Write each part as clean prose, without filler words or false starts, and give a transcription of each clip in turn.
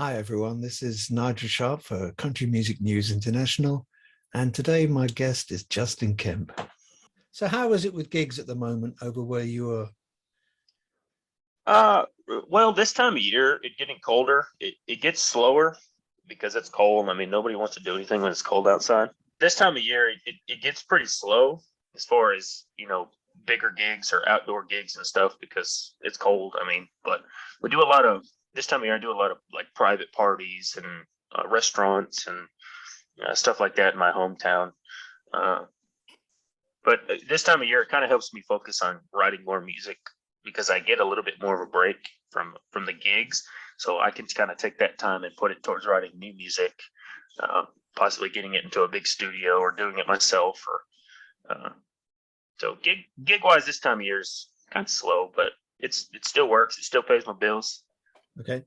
Hi everyone, this is Nigel Sharpe for Country Music News International, and today my guest is Justin Kemp. So how is it with gigs at the moment over where you are? Well, this time of year, it's getting colder. It gets slower because it's cold. I mean, nobody wants to do anything when it's cold outside. This time of year, it gets pretty slow as far as, bigger gigs or outdoor gigs and stuff because it's cold. I mean, but we do a lot of, this time of year, I do a lot of like private parties and restaurants and stuff like that in my hometown. Uh, but this time of year, it kind of helps me focus on writing more music because I get a little bit more of a break from the gigs, so I can kind of take that time and put it towards writing new music, possibly getting it into a big studio or doing it myself. Or so gig wise, this time of year is kind of slow, but it still works. It still pays my bills. Okay.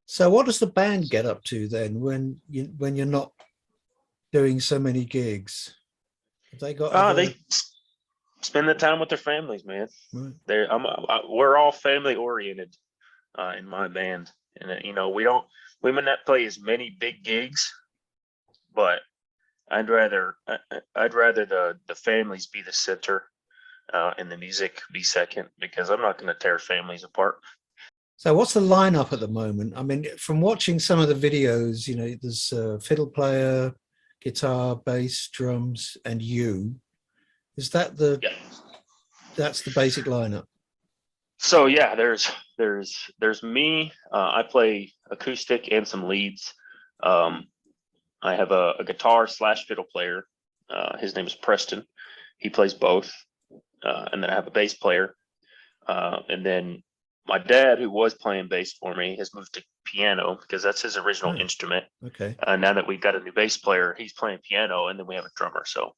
So what does the band get up to then when you're not doing so many gigs? Have they got They spend the time with their families, man. Right. We're all family oriented in my band, and we may not play as many big gigs, but I'd rather the families be the center and the music be second, because I'm not going to tear families apart. So what's the lineup at the moment? I mean, from watching some of the videos, there's a fiddle player, guitar, bass, drums, and you. Is that Yeah. that's the basic lineup? So yeah, there's me. I play acoustic and some leads. I have a guitar / fiddle player. His name is Preston. He plays both. And then I have a bass player. And then my dad, who was playing bass for me, has moved to piano because that's his original instrument. Okay. Now that we've got a new bass player, he's playing piano, and then we have a drummer. So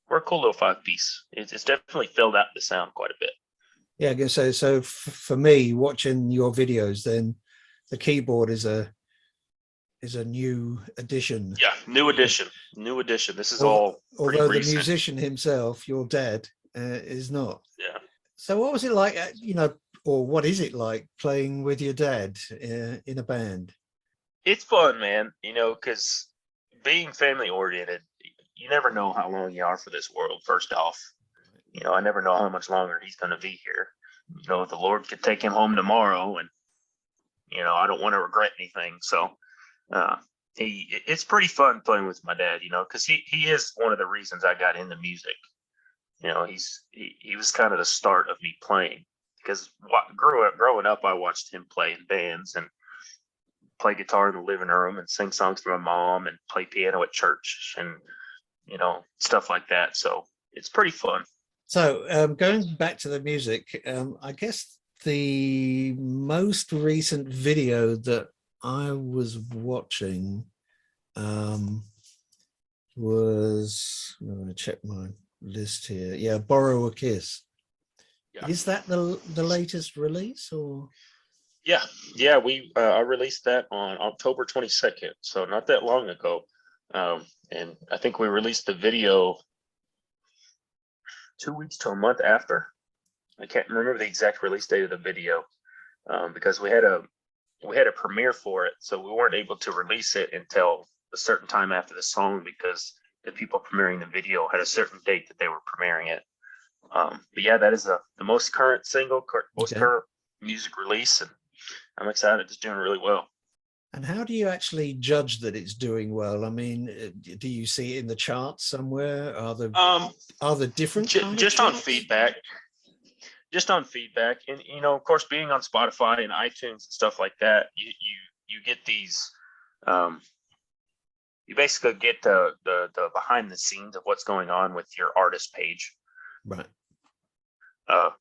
we're a cool little 5-piece. It's definitely filled out the sound quite a bit. Yeah, I guess so. So for me, watching your videos, then the keyboard is a new addition. Yeah, new addition. This is although the recent. musician himself, your dad, is not. Yeah. So what was it like, or what is it like playing with your dad in a band? It's fun, man, because being family oriented, you never know how long you are for this world. First off, I never know how much longer he's going to be here. The Lord could take him home tomorrow, and, I don't want to regret anything. So it's pretty fun playing with my dad, because he is one of the reasons I got into music. He was kind of the start of me playing, because growing up, I watched him play in bands and play guitar in the living room and sing songs to my mom and play piano at church and, stuff like that. So it's pretty fun. So going back to the music, I guess the most recent video that I was watching was, I'm going to check my list here. Yeah, Borrow a Kiss. Yeah. Is that the latest release, or? Yeah, I released that on October 22nd, so not that long ago. And I think we released the video 2 weeks to a month after. I can't remember the exact release date of the video, because we had a premiere for it, so we weren't able to release it until a certain time after the song, because the people premiering the video had a certain date that they were premiering it. But yeah, that is the most current single, current music release, and I'm excited. It's doing really well. And how do you actually judge that it's doing well? I mean, do you see it in the charts somewhere? Are there different just on feedback? Just on feedback, and of course, being on Spotify and iTunes and stuff like that, you get these. You basically get the behind the scenes of what's going on with your artist page. Right.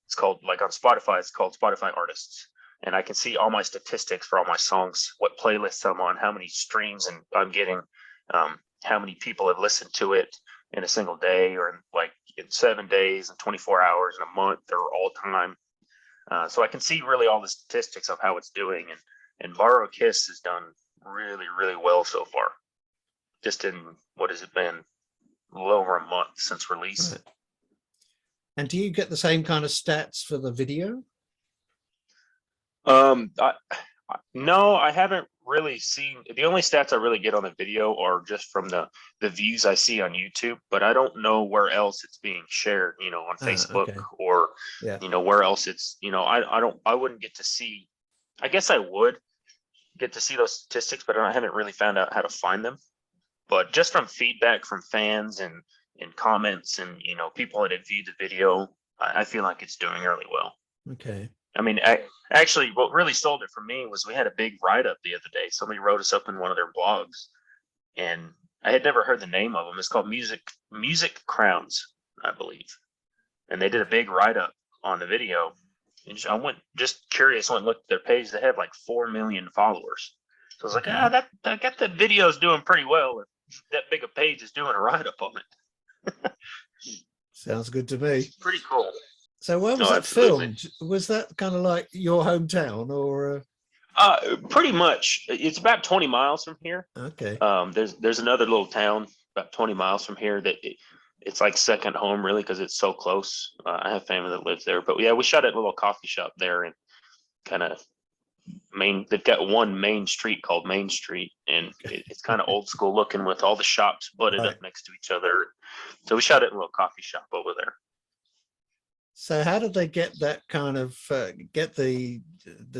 It's called, like on Spotify, it's called Spotify Artists. And I can see all my statistics for all my songs, what playlists I'm on, how many streams and I'm getting, how many people have listened to it in a single day, or in 7 days and 24 hours and a month, or all time. So I can see really all the statistics of how it's doing. And Borrow a Kiss has done really, really well so far. Just in, what has it been? A little over a month since release. Right. And do you get the same kind of stats for the video? No, I haven't really seen. The only stats I really get on the video are just from the views I see on YouTube, but I don't know where else it's being shared, on Facebook Okay. or, Yeah. where else it's, I wouldn't get to see. I guess I would get to see those statistics, but I haven't really found out how to find them. But just from feedback from fans and comments and, people that have viewed the video, I feel like it's doing really well. Okay. I mean, actually, what really sold it for me was we had a big write-up the other day. Somebody wrote us up in one of their blogs, and I had never heard the name of them. It's called Music Crowns, I believe. And they did a big write-up on the video. And I went just curious, went and looked at their page. They have like 4 million followers. So I was like, I got the video's doing pretty well. If that big a page is doing a write-up on it. Sounds good to me. Pretty cool. So where was that filmed? Was that kind of like your hometown or? Pretty much. It's about 20 miles from here. Okay. There's another little town about 20 miles from here that it's like second home really because it's so close. I have family that lives there, but yeah, we shot at a little coffee shop there and kind of they've got one main street called Main Street, and it's kind of old school looking with all the shops butted up next to each other. So we shot at a little coffee shop over there. So how did they get that kind of get the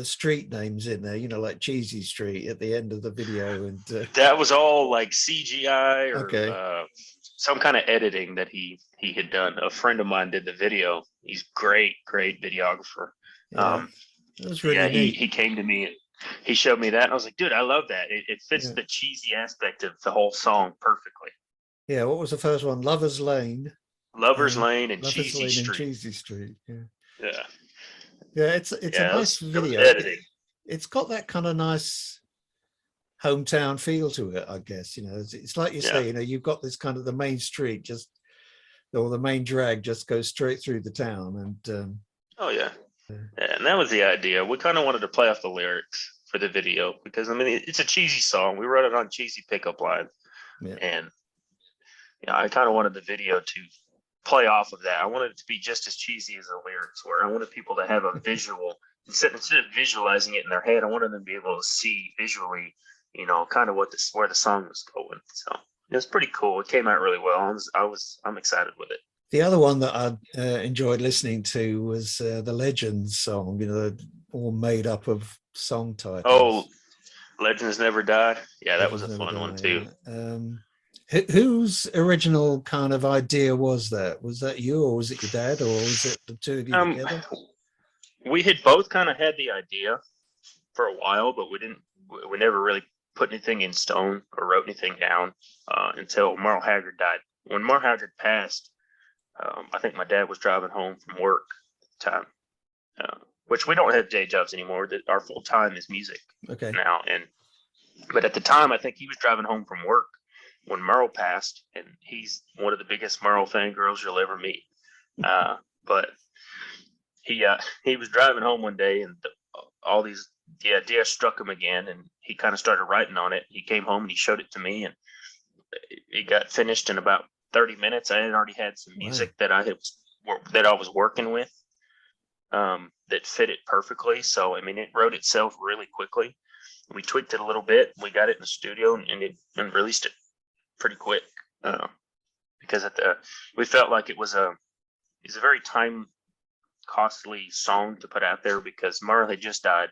street names in there? Like Cheesy Street at the end of the video, and that was all like CGI or okay. Some kind of editing that he had done. A friend of mine did the video. He's great videographer. Yeah, that was really neat. He came to me and he showed me that, and I was like, dude, I love that. It fits the cheesy aspect of the whole song perfectly. Yeah, what was the first one? Lover's Lane. Lover's Lane and Lover's Cheesy Lane Street. And Cheesy Street. Yeah. It's a nice video. It's got that kind of nice hometown feel to it, I guess. It's like you say, you've got this kind of the main street or the main drag just goes straight through the town. And yeah, and that was the idea. We kind of wanted to play off the lyrics for the video because it's a cheesy song. We wrote it on cheesy pickup lines, and I kind of wanted the video to play off of that. I wanted it to be just as cheesy as the lyrics were. I wanted people to have a visual instead of visualizing it in their head. I wanted them to be able to see visually, kind of where the song was going. So it was pretty cool. It came out really well. I'm excited with it. The other one that I enjoyed listening to was the Legends song. All made up of song titles. Oh, Legends Never Die. Yeah, that was a fun one too. Whose original kind of idea was that? Was that you, or was it your dad, or was it the two of you together? We had both kind of had the idea for a while, but we never really put anything in stone or wrote anything down until Merle Haggard died. When Merle Haggard passed, I think my dad was driving home from work at the time, which we don't have day jobs anymore. That our full time is music now. But at the time, I think he was driving home from work when Merle passed, and he's one of the biggest Merle fangirls you'll ever meet. But he was driving home one day, and the idea struck him again, and he kind of started writing on it. He came home and he showed it to me, and it got finished in about 30 minutes. I had already had some music that I was working with that fit it perfectly. So it wrote itself really quickly. We tweaked it a little bit. We got it in the studio and released it pretty quick because we felt like it was a very costly song to put out there because Merle had just died,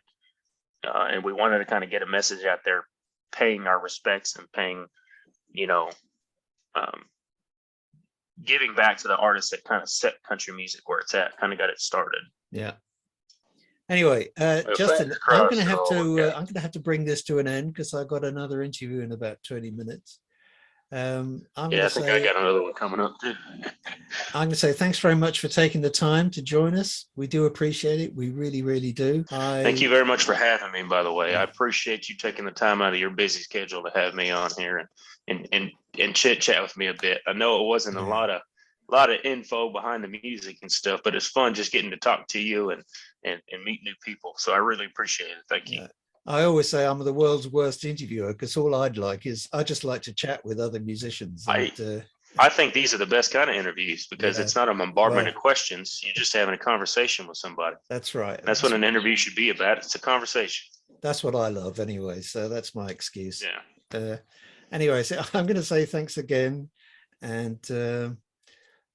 and we wanted to kind of get a message out there, paying our respects and paying, giving back to the artists that kind of set country music where it's at, kind of got it started. Yeah. Anyway, Justin, I'm going to have to bring this to an end because I've got another interview in about 20 minutes. I think I got another one coming up too. I'm going to say thanks very much for taking the time to join us. We do appreciate it. We really, really do. Thank you very much for having me, by the way. I appreciate you taking the time out of your busy schedule to have me on here and chit chat with me a bit. I know it wasn't a lot of info behind the music and stuff, but it's fun just getting to talk to you and meet new people. So I really appreciate it. Thank you. I always say I'm the world's worst interviewer because all I just like to chat with other musicians. And, I think these are the best kind of interviews because it's not a bombardment of questions. You're just having a conversation with somebody. That's right. That's what an interview should be about. It's a conversation. That's what I love anyway. So that's my excuse. Yeah. Anyway, so I'm going to say thanks again, and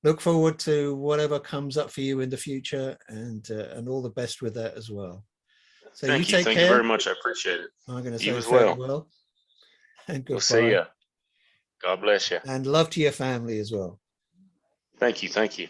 look forward to whatever comes up for you in the future, and all the best with that as well. So Thank you. Thank you very much. I appreciate it. I'm going to You say as well. farewell and goodbye. We'll see ya. God bless you. And love to your family as well. Thank you. Thank you.